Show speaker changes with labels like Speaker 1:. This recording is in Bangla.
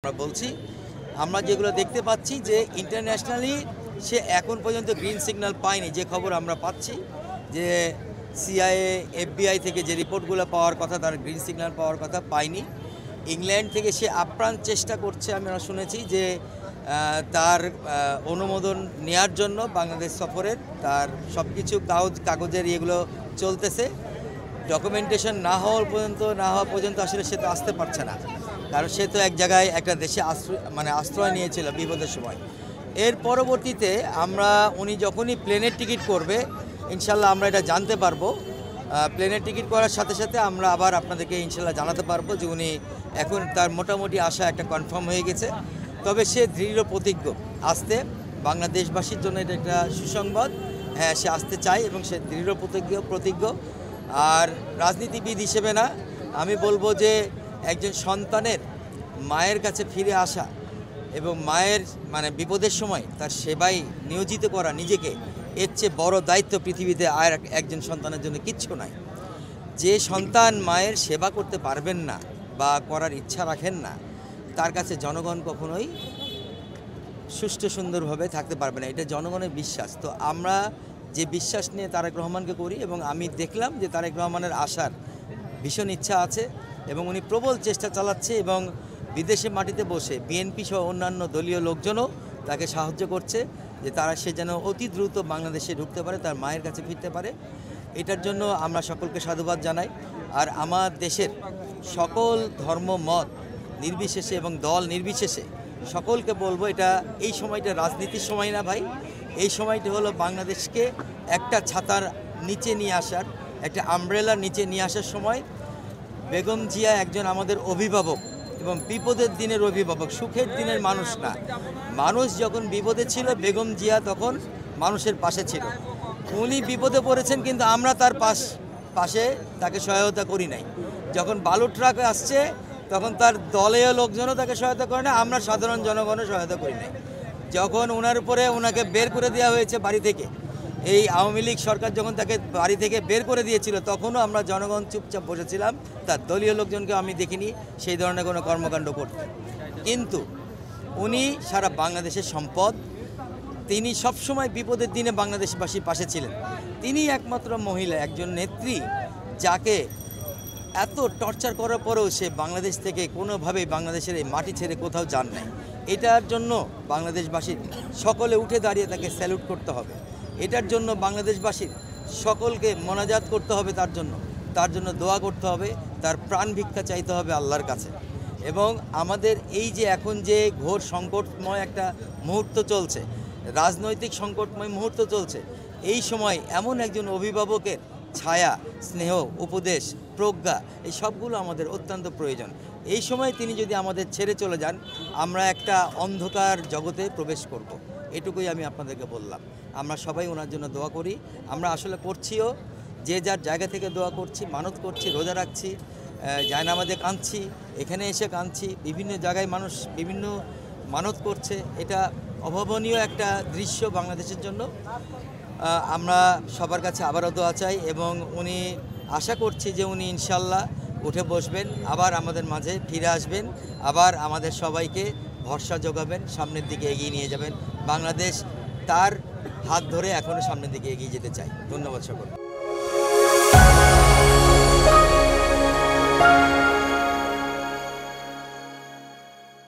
Speaker 1: আমরা বলছি। আমরা যেগুলো দেখতে পাচ্ছি যে ইন্টারন্যাশনালি সে এখন পর্যন্ত গ্রিন সিগন্যাল পায়নি, যে খবর আমরা পাচ্ছি যে সিআইএ FBI থেকে যে রিপোর্টগুলো পাওয়ার কথা, তার গ্রিন সিগন্যাল পাওয়ার কথা পায়নি। ইংল্যান্ড থেকে সে আপ্রাণ চেষ্টা করছে, আমরা শুনেছি যে তার অনুমোদন নেয়ার জন্য বাংলাদেশ সফরের তার সব কিছু কাগজের এগুলো চলতেছে। ডকুমেন্টেশন না হওয়া পর্যন্ত আসলে সে তো আসতে পারছে না, কারণ সে তো এক জায়গায় একটা দেশে আশ্রয় নিয়েছিল বিপদের সময়। এর পরবর্তীতে উনি যখনই প্লেনের টিকিট করবে ইনশাল্লাহ আমরা এটা জানতে পারবো। প্লেনের টিকিট করার সাথে সাথে আমরা আবার আপনাদেরকে ইনশাল্লাহ জানাতে পারবো যে উনি এখন তার মোটামুটি আশা একটা কনফার্ম হয়ে গেছে। তবে সে দৃঢ় প্রতিজ্ঞ আসতে, বাংলাদেশবাসীর জন্য এটা একটা সুসংবাদ। হ্যাঁ, সে আসতে চায় এবং সে দৃঢ় প্রতিজ্ঞ। আর রাজনীতিবিদ হিসেবে না, আমি বলবো যে একজন সন্তানের মায়ের কাছে ফিরে আসা এবং মায়ের বিপদের সময় তার সেবায় নিয়োজিত করা নিজেকে, এর চেয়ে বড় দায়িত্ব পৃথিবীতে আর একজন সন্তানের জন্য কিচ্ছু নাই। যে সন্তান মায়ের সেবা করতে পারবেন না বা করার ইচ্ছা রাখেন না, তার কাছে জনগণ কখনোই সুষ্ঠু সুন্দরভাবে থাকতে পারবে না, এটা জনগণের বিশ্বাস। তো আমরা যে বিশ্বাস নিয়ে তারেক রহমানকে করি, এবং আমি দেখলাম যে তারেক রহমানের আসার ভীষণ ইচ্ছা আছে এবং উনি প্রবল চেষ্টা চালাচ্ছে, এবং বিদেশে মাটিতে বসে বিএনপি সহ অন্যান্য দলীয় লোকজনও তাকে সাহায্য করছে যে সে যেন অতি দ্রুত বাংলাদেশে ঢুকতে পারে, তার মায়ের কাছে ফিরতে পারে। এটার জন্য আমরা সকলকে সাধুবাদ জানাই। আর আমার দেশের সকল ধর্ম মত নির্বিশেষে এবং দল নির্বিশেষে সকলকে বলবো, এই সময়টা রাজনীতির সময় না ভাই, এই সময়টি হলো বাংলাদেশকে একটা ছাতার নিচে নিয়ে আসার, একটা আমব্রেলার নিচে নিয়ে আসার সময়। বেগম জিয়া একজন আমাদের অভিভাবক এবং বিপদের দিনের অভিভাবক, সুখের দিনের মানুষ না। মানুষ যখন বিপদে ছিল বেগম জিয়া তখন মানুষের পাশে ছিল। উনি বিপদে পড়েছেন কিন্তু আমরা তার পাশে তাকে সহায়তা করি নাই। যখন বালু ট্রাক আসছে তখন তার দলীয় লোকজনও তাকে সহায়তা করে না, আমরা সাধারণ জনগণও সহায়তা করি নাই। যখন ওনাকে বের করে দেওয়া হয়েছে বাড়ি থেকে, এই আওয়ামী লীগ সরকার যখন তাকে বাড়ি থেকে বের করে দিয়েছিল, তখনও আমরা জনগণ চুপচাপ বসেছিলাম, তার দলীয় লোকজনকে আমি দেখিনি সেই ধরনের কোনো কর্মকাণ্ড করতে। কিন্তু উনি সারা বাংলাদেশের সম্পদ, তিনি সবসময় বিপদের দিনে বাংলাদেশবাসীর পাশে ছিলেন। তিনি একমাত্র মহিলা, একজন নেত্রী যাকে এত টর্চার করার পরেও সে বাংলাদেশ থেকে কোনোভাবেই বাংলাদেশের এই মাটি ছেড়ে কোথাও যান নাই। এটার জন্য বাংলাদেশবাসীর সকলে উঠে দাঁড়িয়ে তাকে স্যালুট করতে হবে। এটার জন্য বাংলাদেশবাসীর সকলকে মোনাজাত করতে হবে, তার জন্য দোয়া করতে হবে, তার প্রাণ ভিক্ষা চাইতে হবে আল্লাহর কাছে। এবং আমাদের এই যে এখন যে ঘোর সংকটময় একটা মুহূর্ত চলছে, রাজনৈতিক সংকটময় মুহূর্ত চলছে, এই সময় এমন একজন অভিভাবকের ছায়া, স্নেহ, উপদেশ, প্রজ্ঞা, এই সবগুলো আমাদের অত্যন্ত প্রয়োজন। এই সময় তিনি যদি আমাদের ছেড়ে চলে যান, আমরা একটা অন্ধকার জগতে প্রবেশ করব। এটুকুই আমি আপনাদেরকে বললাম। আমরা সবাই ওনার জন্য দোয়া করি, আমরা আসলে করছিও, যে যার জায়গা থেকে দোয়া করছি, মানত করছি, রোজা রাখছি, জায়নামাজে কাঁদছি, এখানে এসে কাঁদছি, বিভিন্ন জায়গায় মানুষ বিভিন্ন মানত করছে। এটা অভাবনীয় একটা দৃশ্য বাংলাদেশের জন্য। আমরা সবার কাছে আবারও দোয়া চাই এবং উনি আশা করছি যে উনি ইনশাল্লাহ উঠে বসবেন, আবার আমাদের মাঝে ফিরে আসবেন, আবার আমাদের সবাইকে ভরসা যোগাবেন, সামনের দিকে এগিয়ে নিয়ে যাবেন। বাংলাদেশ তার হাত ধরে এখনও সামনের দিকে এগিয়ে যেতে চাই। ধন্যবাদ সকল।